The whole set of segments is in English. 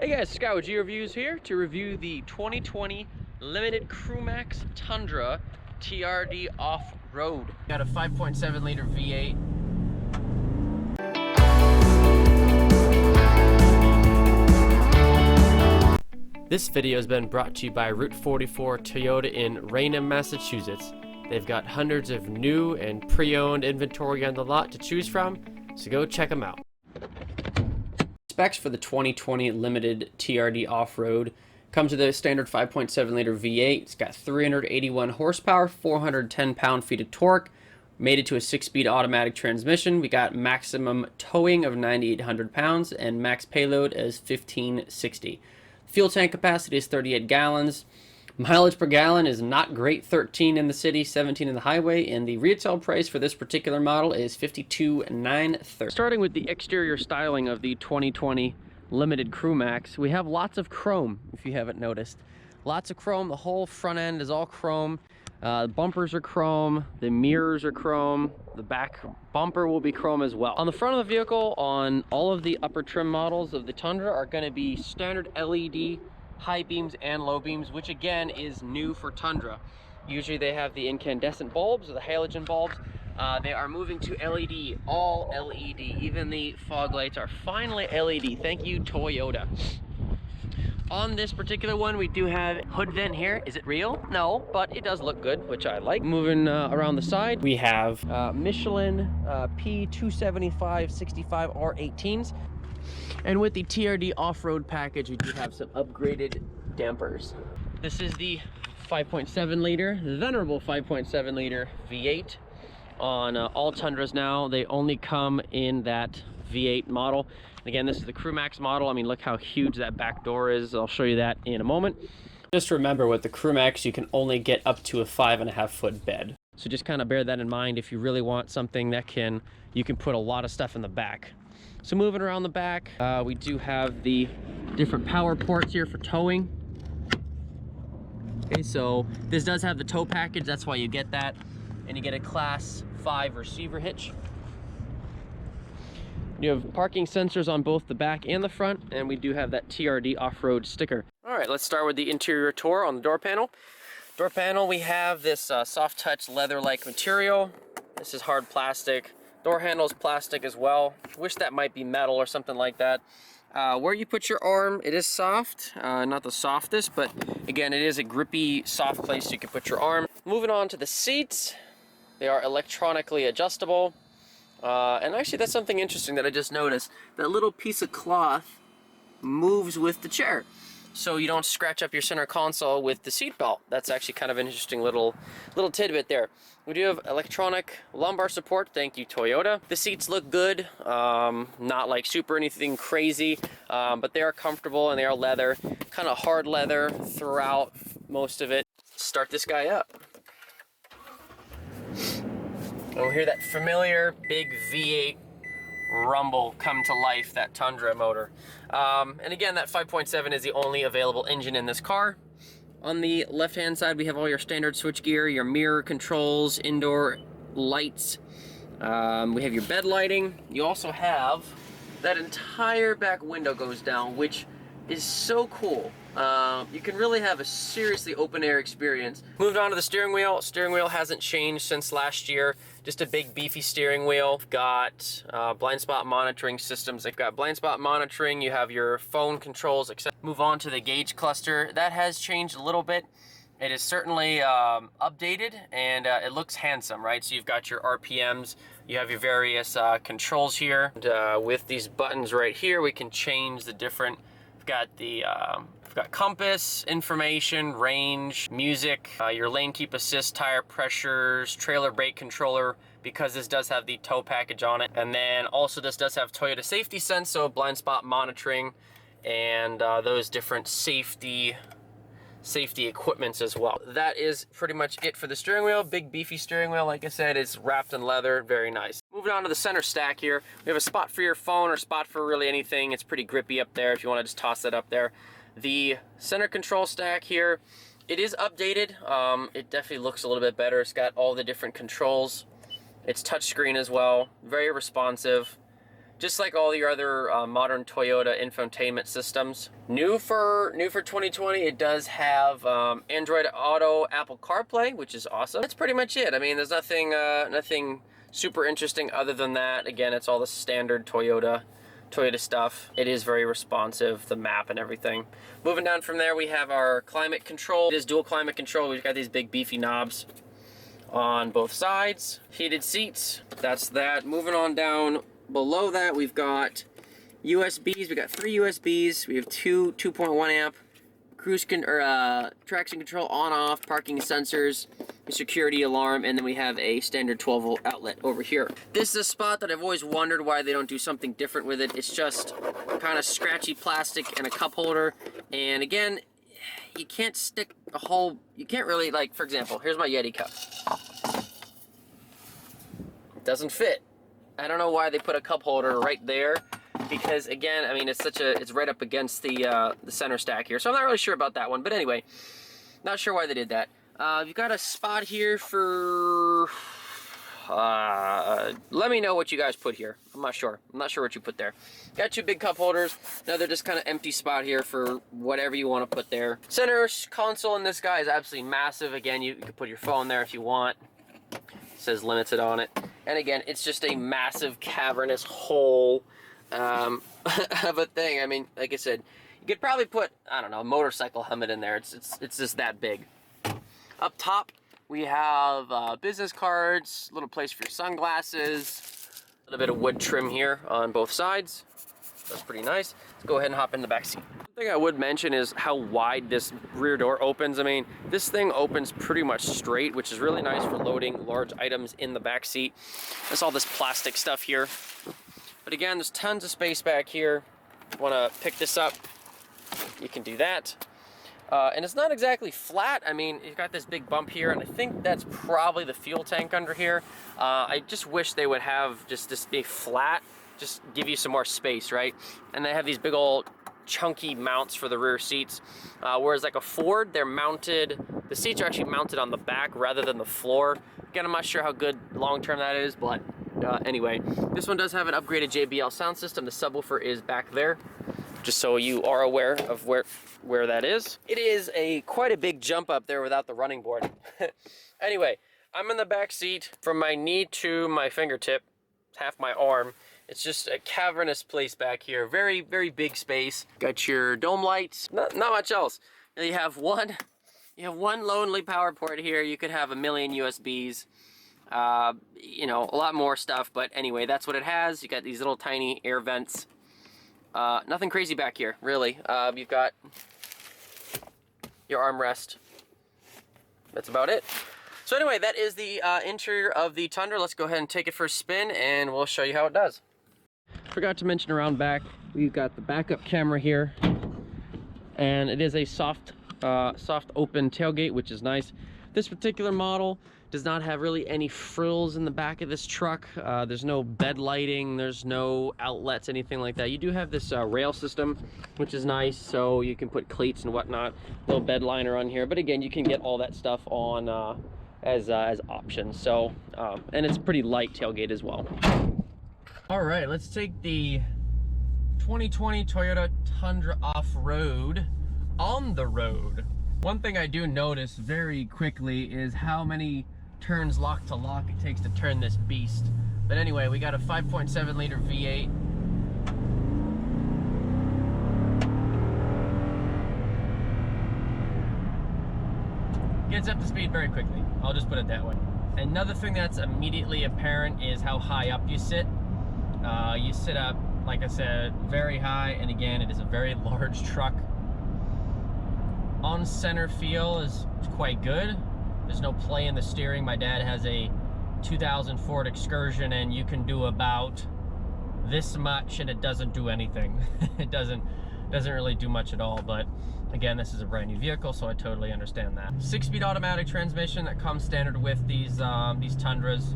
Hey guys, Scott with G Reviews here to review the 2020 Limited Crewmax Tundra TRD Offroad. Got a 5.7 liter V8. This video has been brought to you by Route 44 Toyota in Raynham, Massachusetts. They've got hundreds of new and pre-owned inventory on the lot to choose from, so go check them out. Specs for the 2020 Limited TRD Offroad comes with a standard 5.7 liter V8. It's got 381 horsepower, 410 pound-feet of torque, made it to a 6-speed automatic transmission. We got maximum towing of 9,800 pounds and max payload as 1,560. Fuel tank capacity is 38 gallons. Mileage per gallon is not great, 13 in the city, 17 in the highway, and the retail price for this particular model is $52,930. Starting with the exterior styling of the 2020 Limited Crewmax, we have lots of chrome, if you haven't noticed. Lots of chrome, the whole front end is all chrome. The bumpers are chrome, the mirrors are chrome, the back bumper will be chrome as well. On the front of the vehicle, on all of the upper trim models of the Tundra are going to be standard LED high beams and low beams, which again is new for Tundra. Usually they have the incandescent bulbs or the halogen bulbs. They are moving to LED, all LED. Even the fog lights are finally LED. Thank you, Toyota. On this particular one, we do have hood vent here. Is it real? No, but it does look good, which I like. Moving around the side, we have Michelin P275/65 R18s. And with the TRD Offroad package, we do have some upgraded dampers. This is the 5.7 liter, the venerable 5.7 liter V8 on all Tundras now. They only come in that V8 model. Again, this is the Crewmax model. I mean, look how huge that back door is. I'll show you that in a moment. Just remember, with the Crewmax, you can only get up to a 5.5-foot bed. So just kind of bear that in mind if you really want something that you can put a lot of stuff in the back. So moving around the back, we do have the different power ports here for towing. Okay, so this does have the tow package, that's why you get that. And you get a Class 5 receiver hitch. You have parking sensors on both the back and the front, and we do have that TRD Offroad sticker. All right, let's start with the interior tour on the door panel. Door panel, we have this soft touch leather-like material. This is hard plastic. Door handle's plastic as well. Wish that might be metal or something like that. Where you put your arm, it is soft, not the softest, but again, it is a grippy, soft place you can put your arm. Moving on to the seats, they are electronically adjustable. And actually, that's something interesting that I just noticed. That little piece of cloth moves with the chair, so you don't scratch up your center console with the seat belt. That's actually kind of an interesting little tidbit there. We do have electronic lumbar support. Thank you, Toyota. The seats look good, not like super anything crazy, but they are comfortable and they are leather, kind of hard leather throughout most of it. Start this guy up. And we'll hear that familiar big V8 rumble come to life, that Tundra motor. And again, that 5.7 is the only available engine in this car. On the left-hand side, we have all your standard switchgear, your mirror controls, indoor lights. We have your bed lighting. You also have that entire back window goes down, which is so cool. You can really have a seriously open-air experience. Moved on to the steering wheel. Steering wheel hasn't changed since last year. Just a big beefy steering wheel. We've got blind spot monitoring systems. They've got blind spot monitoring. You have your phone controls, etc. Move on to the gauge cluster. That has changed a little bit. It is certainly updated, and it looks handsome, right? So you've got your RPMs. You have your various controls here. And, with these buttons right here, we can change the different. We've got the we've got compass, information, range, music, your lane keep assist, tire pressures, trailer brake controller, because this does have the tow package on it. And then also this does have Toyota safety sense, so blind spot monitoring and those different safety equipments as well. That is pretty much it for the steering wheel. Big beefy steering wheel, like I said, it's wrapped in leather, very nice. Moving on to the center stack here, we have a spot for your phone or spot for really anything. It's pretty grippy up there if you want to just toss that up there. The center control stack here, it is updated. It definitely looks a little bit better. It's got all the different controls. It's touchscreen as well, very responsive. just like all your other modern Toyota infotainment systems. New for 2020, it does have Android Auto, Apple CarPlay, which is awesome. That's pretty much it. I mean, there's nothing super interesting other than that. Again, it's all the standard Toyota stuff. It is very responsive, the map and everything. Moving down from there, we have our climate control. It is dual climate control. We've got these big beefy knobs on both sides. Heated seats, that's that. Moving on down below that, we've got USBs. We got 3 USBs. We have 2 2.1 amp traction control, on off, parking sensors, a security alarm, and then we have a standard 12 volt outlet over here. This is a spot that I've always wondered why they don't do something different with it. It's just kind of scratchy plastic and a cup holder, and again, you can't stick a whole, you can't really, like, for example, here's my Yeti cup. It doesn't fit. I don't know why they put a cup holder right there, because again, I mean, it's right up against the center stack here, so I'm not really sure about that one. But anyway, not sure why they did that. You've got a spot here for. Let me know what you guys put here. I'm not sure. I'm not sure what you put there. Got 2 big cup holders. Another just kind of empty spot here for whatever you want to put there. Center console in this guy is absolutely massive. Again, you can put your phone there if you want. It says limited on it. And again, it's just a massive cavernous hole of a thing. I mean, like I said, you could probably put, I don't know, a motorcycle helmet in there. It's just that big. Up top, we have business cards, a little place for your sunglasses, a little bit of wood trim here on both sides. That's pretty nice. Let's go ahead and hop in the back seat. One thing I would mention is how wide this rear door opens. I mean, this thing opens pretty much straight, which is really nice for loading large items in the back seat. There's all this plastic stuff here. But again, there's tons of space back here. If you want to pick this up, you can do that. And it's not exactly flat. I mean, you've got this big bump here, and I think that's probably the fuel tank under here. I just wish they would have just this big flat, just give you some more space, right? And they have these big old chunky mounts for the rear seats. Whereas like a Ford, they're mounted, the seats are actually mounted on the back rather than the floor. Again, I'm not sure how good long-term that is, but anyway, this one does have an upgraded JBL sound system. The subwoofer is back there, just so you are aware of where that is. It is quite a big jump up there without the running board. Anyway, I'm in the back seat. From my knee to my fingertip, half my arm, it's just a cavernous place back here. Very, very big space. Got your dome lights. Not much else. You have one lonely power port here. You could have a million USBs. You know, a lot more stuff, but anyway, that's what it has. You got these little tiny air vents. Nothing crazy back here, really. You've got your armrest. That's about it. So anyway, that is the interior of the Tundra. Let's go ahead and take it for a spin, and we'll show you how it does. Forgot to mention around back, we've got the backup camera here, and it is a soft open tailgate, which is nice. This particular model does not have really any frills in the back of this truck. There's no bed lighting, there's no outlets, anything like that. You do have this rail system, which is nice, so you can put cleats and whatnot. Little bed liner on here, but again, you can get all that stuff on as options. So, and it's a pretty light tailgate as well. All right, let's take the 2020 Toyota Tundra off-road on the road. One thing I do notice very quickly is how many turns lock to lock it takes to turn this beast. But anyway, we got a 5.7 liter V8. Gets up to speed very quickly. I'll just put it that way. Another thing that's immediately apparent is how high up you sit. You sit up, like I said, very high, and again, it is a very large truck. On center feel is quite good. There's no play in the steering. My dad has a 2000 Ford Excursion, and you can do about this much and it doesn't do anything. It doesn't really do much at all. But again, this is a brand new vehicle, so I totally understand that. 6-speed automatic transmission that comes standard with these Tundras.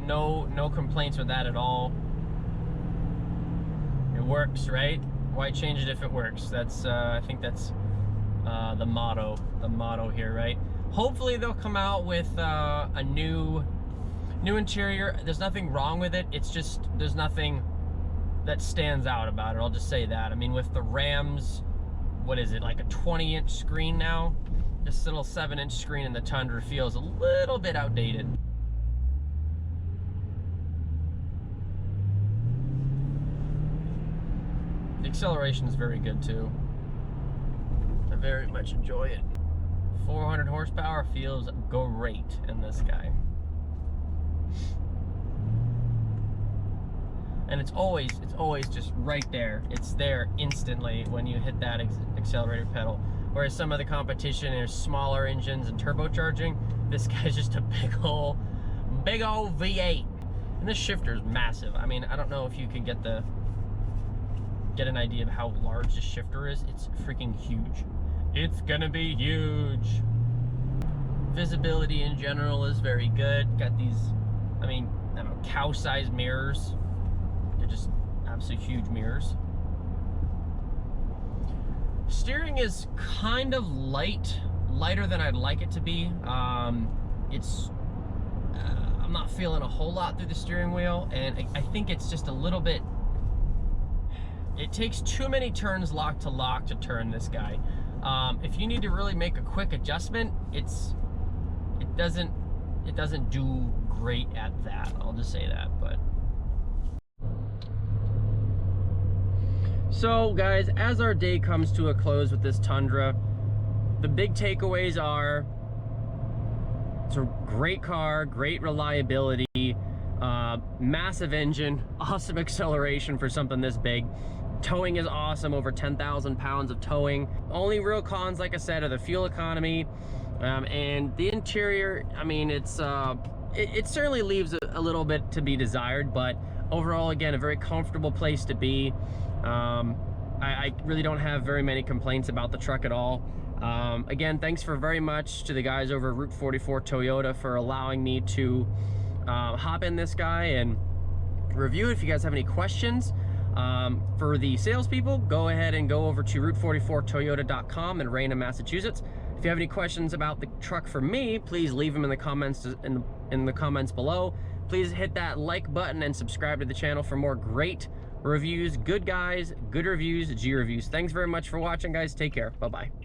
No complaints with that at all. It works, right? Why change it if it works? That's I think that's the motto here, right? Hopefully they'll come out with a new interior. There's nothing wrong with it. It's just there's nothing that stands out about it. I'll just say that. I mean, with the Rams, what is it, like a 20-inch screen now? This little 7-inch screen in the Tundra feels a little bit outdated. The acceleration is very good too. I very much enjoy it. 400 horsepower feels great in this guy. And it's always just right there. It's there instantly when you hit that accelerator pedal. Whereas some of the competition is smaller engines and turbocharging. This guy's just a big old V8. And this shifter is massive. I mean, I don't know if you can get an idea of how large this shifter is. It's freaking huge. It's gonna be huge. Visibility in general is very good. Got these, I mean, I don't know, cow-sized mirrors. They're just absolutely huge mirrors. Steering is kind of lighter than I'd like it to be. I'm not feeling a whole lot through the steering wheel, and I think it's just a little bit, it takes too many turns lock to turn this guy. If you need to really make a quick adjustment, it doesn't do great at that. I'll just say that. But so guys, as our day comes to a close with this Tundra, the big takeaways are it's a great car, great reliability, massive engine, awesome acceleration for something this big. Towing is awesome, over 10,000 pounds of towing. Only real cons, like I said, are the fuel economy and the interior. I mean, it certainly leaves a little bit to be desired, but overall, again, a very comfortable place to be. I really don't have very many complaints about the truck at all. Again, thanks very much to the guys over at Route 44 Toyota for allowing me to hop in this guy and review it. If you guys have any questions, for the salespeople, go ahead and go over to route44toyota.com in Raynham, Massachusetts. If you have any questions about the truck for me, please leave them in the comments in the comments below. Please hit that like button and subscribe to the channel for more great reviews, good guys, good reviews, G reviews. Thanks very much for watching, guys. Take care. Bye-bye.